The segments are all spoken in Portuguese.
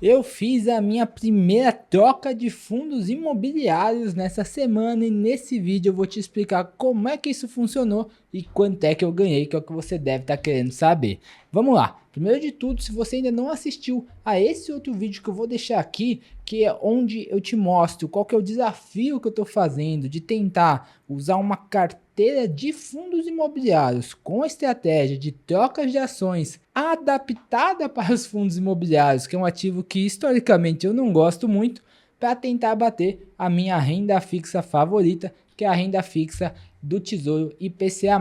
Eu fiz a minha primeira troca de fundos imobiliários nessa semana e nesse vídeo eu vou te explicar como é que isso funcionou e quanto é que eu ganhei, que é o que você deve estar querendo saber. Vamos lá. Primeiro de tudo, se você ainda não assistiu a esse outro vídeo que eu vou deixar aqui, que é onde eu te mostro qual que é o desafio que eu estou fazendo de tentar usar uma carteira de fundos imobiliários com estratégia de trocas de ações adaptada para os fundos imobiliários, que é um ativo que historicamente eu não gosto muito, para tentar bater a minha renda fixa favorita, que é a renda fixa do Tesouro IPCA+.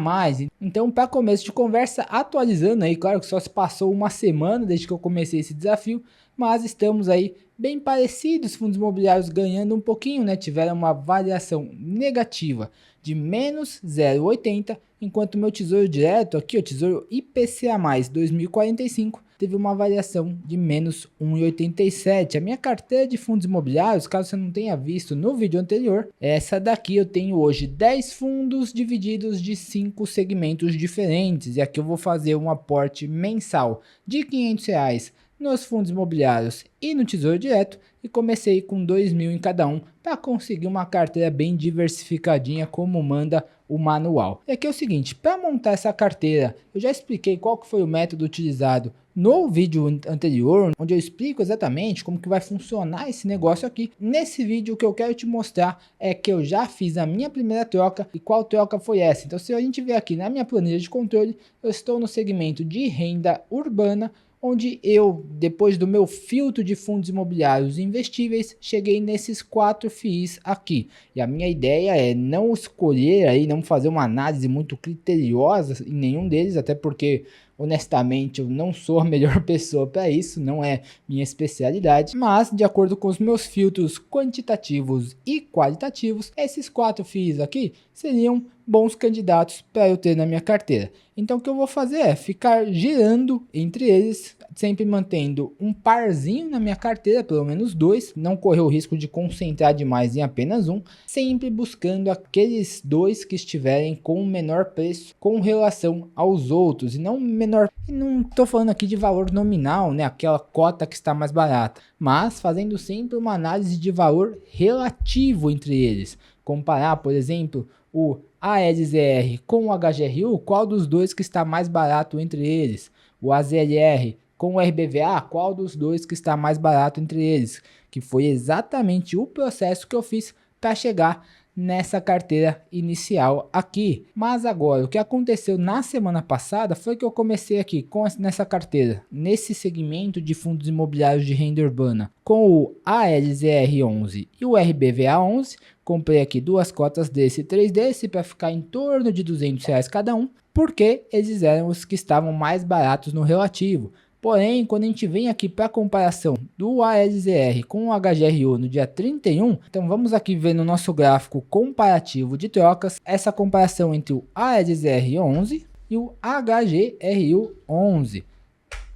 Então, para começo de conversa, atualizando aí, claro que só se passou uma semana desde que eu comecei esse desafio, mas estamos aí bem parecidos, fundos imobiliários ganhando um pouquinho, né? Tiveram uma variação negativa de menos 0,80, enquanto o meu tesouro direto aqui, o tesouro IPCA+, 2045, teve uma variação de menos 1,87. A minha carteira de fundos imobiliários, caso você não tenha visto no vídeo anterior, essa daqui eu tenho hoje 10 fundos divididos de 5 segmentos diferentes. E aqui eu vou fazer um aporte mensal de R$ 500 nos fundos imobiliários e no tesouro direto, e comecei com 2.000 em cada um para conseguir uma carteira bem diversificadinha como manda o manual. E aqui é o seguinte, para montar essa carteira, eu já expliquei qual que foi o método utilizado no vídeo anterior, onde eu explico exatamente como que vai funcionar esse negócio aqui. Nesse vídeo o que eu quero te mostrar é que eu já fiz a minha primeira troca e qual troca foi essa. Então se a gente ver aqui na minha planilha de controle, eu estou no segmento de renda urbana, onde eu, depois do meu filtro de fundos imobiliários investíveis, cheguei nesses 4 FIIs aqui. E a minha ideia é não escolher aí, não fazer uma análise muito criteriosa em nenhum deles, até porque honestamente eu não sou a melhor pessoa para isso, não é minha especialidade, mas de acordo com os meus filtros quantitativos e qualitativos, esses 4 FIIs aqui seriam bons candidatos para eu ter na minha carteira. Então o que eu vou fazer é ficar girando entre eles, sempre mantendo um parzinho na minha carteira, pelo menos 2, não correr o risco de concentrar demais em apenas um, sempre buscando aqueles 2 que estiverem com o menor preço com relação aos outros, e não menor, não estou falando aqui de valor nominal, né, aquela cota que está mais barata, mas fazendo sempre uma análise de valor relativo entre eles, comparar, por exemplo, o ALZR com o HGRU, qual dos dois que está mais barato entre eles? O AZLR com o RBVA, qual dos dois que está mais barato entre eles? Que foi exatamente o processo que eu fiz para chegar nessa carteira inicial aqui. Mas agora, o que aconteceu na semana passada foi que eu comecei aqui nessa carteira, nesse segmento de fundos imobiliários de renda urbana, com o ALZR11 e o RBVA11. Comprei aqui 2 cotas desse e 3 desse para ficar em torno de R$ 200 cada um, porque eles eram os que estavam mais baratos no relativo. Porém, quando a gente vem aqui para a comparação do ALZR com o HGRU no dia 31, então vamos aqui ver no nosso gráfico comparativo de trocas, essa comparação entre o ALZR11 e o HGRU11,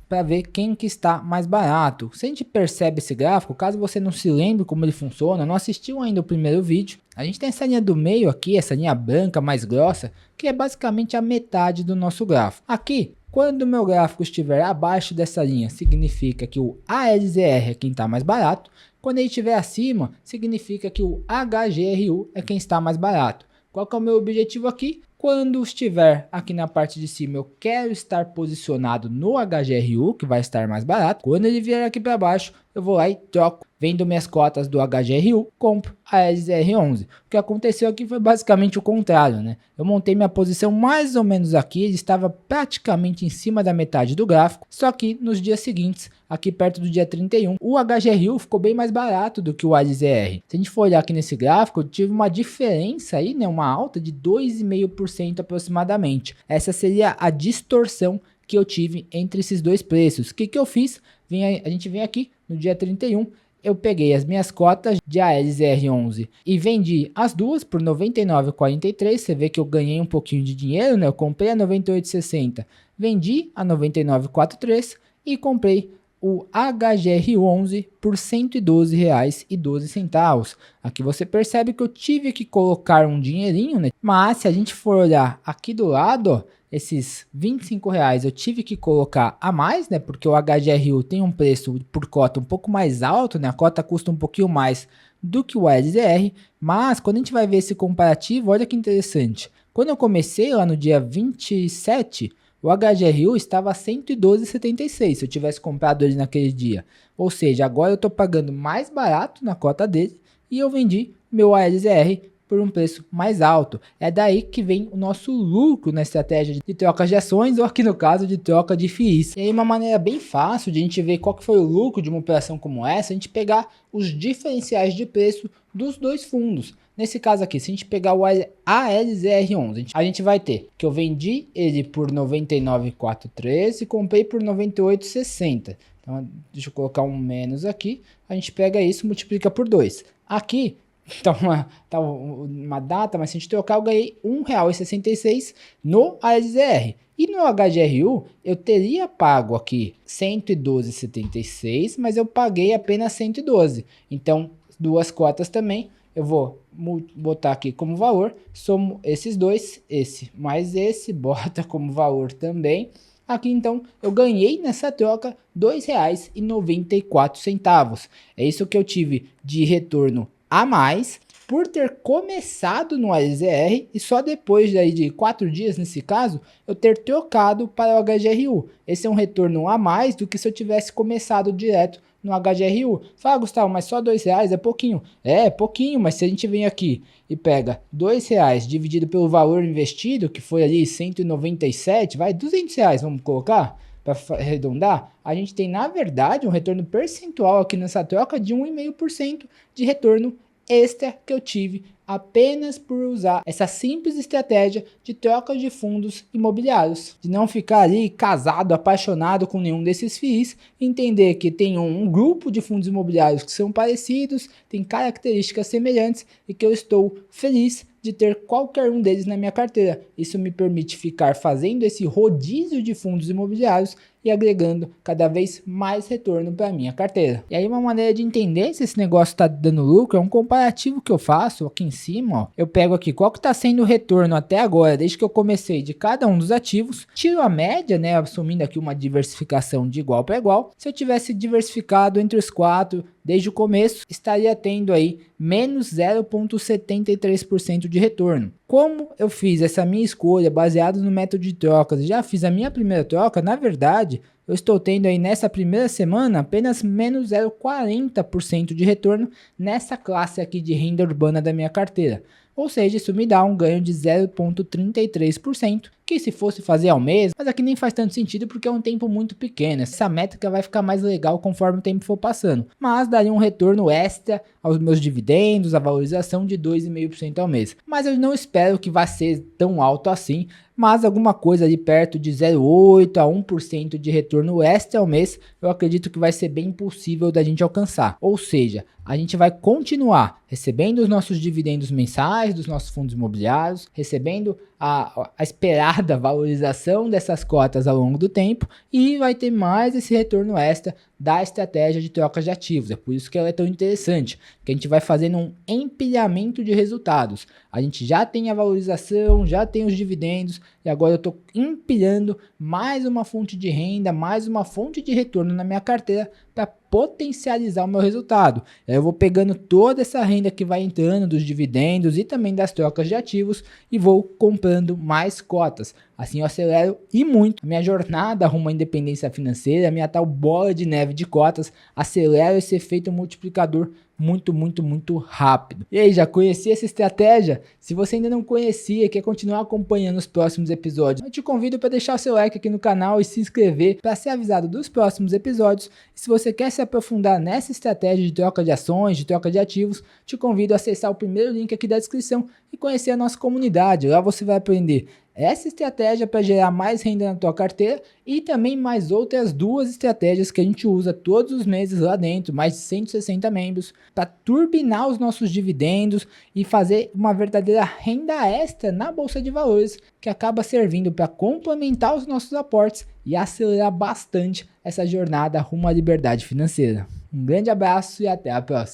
para ver quem que está mais barato. Se a gente percebe esse gráfico, caso você não se lembre como ele funciona, não assistiu ainda o primeiro vídeo, a gente tem essa linha do meio aqui, essa linha branca mais grossa, que é basicamente a metade do nosso gráfico. Aqui, quando o meu gráfico estiver abaixo dessa linha, significa que o ALZR é quem está mais barato. Quando ele estiver acima, significa que o HGRU é quem está mais barato. Qual que é o meu objetivo aqui? Quando estiver aqui na parte de cima, eu quero estar posicionado no HGRU, que vai estar mais barato. Quando ele vier aqui para baixo, eu vou lá e troco. Vendo minhas cotas do HGRU, compro a LZR11. O que aconteceu aqui foi basicamente o contrário, né? Eu montei minha posição mais ou menos aqui, ele estava praticamente em cima da metade do gráfico, só que nos dias seguintes, aqui perto do dia 31, o HGRU ficou bem mais barato do que o ALZR. Se a gente for olhar aqui nesse gráfico, eu tive uma diferença aí, né? Uma alta de 2,5% aproximadamente. Essa seria a distorção que eu tive entre esses dois preços. O que eu fiz? A gente vem aqui no dia 31, eu peguei as minhas cotas de ALZR11 e vendi as duas por R$ 99,43. Você vê que eu ganhei um pouquinho de dinheiro, né? Eu comprei a 98,60, vendi a 99,43 e comprei o HGR11 por R$ 112,12. Aqui você percebe que eu tive que colocar um dinheirinho, né? Mas se a gente for olhar aqui do lado, ó, esses R$ 25 eu tive que colocar a mais, né? Porque o HGRU tem um preço por cota um pouco mais alto, né? A cota custa um pouquinho mais do que o ALZR, mas quando a gente vai ver esse comparativo, olha que interessante. Quando eu comecei lá no dia 27, o HGRU estava a 112,76 se eu tivesse comprado ele naquele dia. Ou seja, agora eu estou pagando mais barato na cota dele e eu vendi meu ALZR por um preço mais alto. É daí que vem o nosso lucro na estratégia de troca de ações ou aqui no caso de troca de FIIs. E aí uma maneira bem fácil de a gente ver qual que foi o lucro de uma operação como essa, a gente pegar os diferenciais de preço dos dois fundos. Nesse caso aqui, se a gente pegar o ALZR11, a gente vai ter que eu vendi ele por 99,43 e comprei por 98,60. Então, deixa eu colocar um menos aqui. A gente pega isso e multiplica por 2. Aqui, tá uma data, mas se a gente trocar, eu ganhei R$ 1,66 no ALZR. E no HGRU, eu teria pago aqui 112,76, mas eu paguei apenas 112. Então, duas cotas também. Eu vou botar aqui como valor, somo esses dois, esse mais esse, bota como valor também. Aqui então eu ganhei nessa troca R$ 2,94. É isso que eu tive de retorno a mais por ter começado no ALZR e só depois daí de 4 dias, nesse caso, eu ter trocado para o HGRU. Esse é um retorno a mais do que se eu tivesse começado direto no HGRU. Fala, Gustavo, mas só R$2 é pouquinho. É pouquinho, mas se a gente vem aqui e pega R$2 dividido pelo valor investido, que foi ali 197, vai R$200, vamos colocar, para arredondar, a gente tem na verdade um retorno percentual aqui nessa troca de 1,5% de retorno extra que eu tive apenas por usar essa simples estratégia de troca de fundos imobiliários, de não ficar ali casado, apaixonado com nenhum desses FIIs, entender que tem um grupo de fundos imobiliários que são parecidos, tem características semelhantes e que eu estou feliz de ter qualquer um deles na minha carteira. Isso me permite ficar fazendo esse rodízio de fundos imobiliários e agregando cada vez mais retorno para minha carteira. E aí uma maneira de entender se esse negócio está dando lucro é um comparativo que eu faço aqui em cima, ó. Eu pego aqui qual que está sendo o retorno até agora, desde que eu comecei de cada um dos ativos, tiro a média, né, assumindo aqui uma diversificação de igual para igual. Se eu tivesse diversificado entre os quatro desde o começo, estaria tendo aí menos 0,73% de retorno. Como eu fiz essa minha escolha baseado no método de trocas e já fiz a minha primeira troca, na verdade, eu estou tendo aí nessa primeira semana apenas menos 0,40% de retorno nessa classe aqui de renda urbana da minha carteira. Ou seja, isso me dá um ganho de 0,33%, que se fosse fazer ao mês, mas aqui nem faz tanto sentido porque é um tempo muito pequeno. Essa métrica vai ficar mais legal conforme o tempo for passando, mas daria um retorno extra aos meus dividendos, a valorização de 2,5% ao mês. Mas eu não espero que vá ser tão alto assim, mas alguma coisa ali perto de 0,8% a 1% de retorno extra ao mês, eu acredito que vai ser bem possível da gente alcançar. Ou seja, a gente vai continuar recebendo os nossos dividendos mensais dos nossos fundos imobiliários, recebendo a esperada valorização dessas cotas ao longo do tempo e vai ter mais esse retorno extra da estratégia de troca de ativos. É por isso que ela é tão interessante, que a gente vai fazendo um empilhamento de resultados. A gente já tem a valorização, já tem os dividendos e agora eu estou empilhando mais uma fonte de renda, mais uma fonte de retorno na minha carteira para potencializar o meu resultado. Eu vou pegando toda essa renda que vai entrando dos dividendos e também das trocas de ativos e vou comprando mais cotas. Assim eu acelero e muito a minha jornada rumo à independência financeira, a minha tal bola de neve de cotas, acelero esse efeito multiplicador muito rápido. E aí, já conhecia essa estratégia? Se você ainda não conhecia e quer continuar acompanhando os próximos episódios, eu te convido para deixar o seu like aqui no canal e se inscrever para ser avisado dos próximos episódios. E se você quer se aprofundar nessa estratégia de troca de ações, de troca de ativos, te convido a acessar o primeiro link aqui da descrição e conhecer a nossa comunidade. Lá você vai aprender essa estratégia para gerar mais renda na tua carteira e também mais outras duas estratégias que a gente usa todos os meses lá dentro, mais de 160 membros, para turbinar os nossos dividendos e fazer uma verdadeira renda extra na bolsa de valores, que acaba servindo para complementar os nossos aportes e acelerar bastante essa jornada rumo à liberdade financeira. Um grande abraço e até a próxima.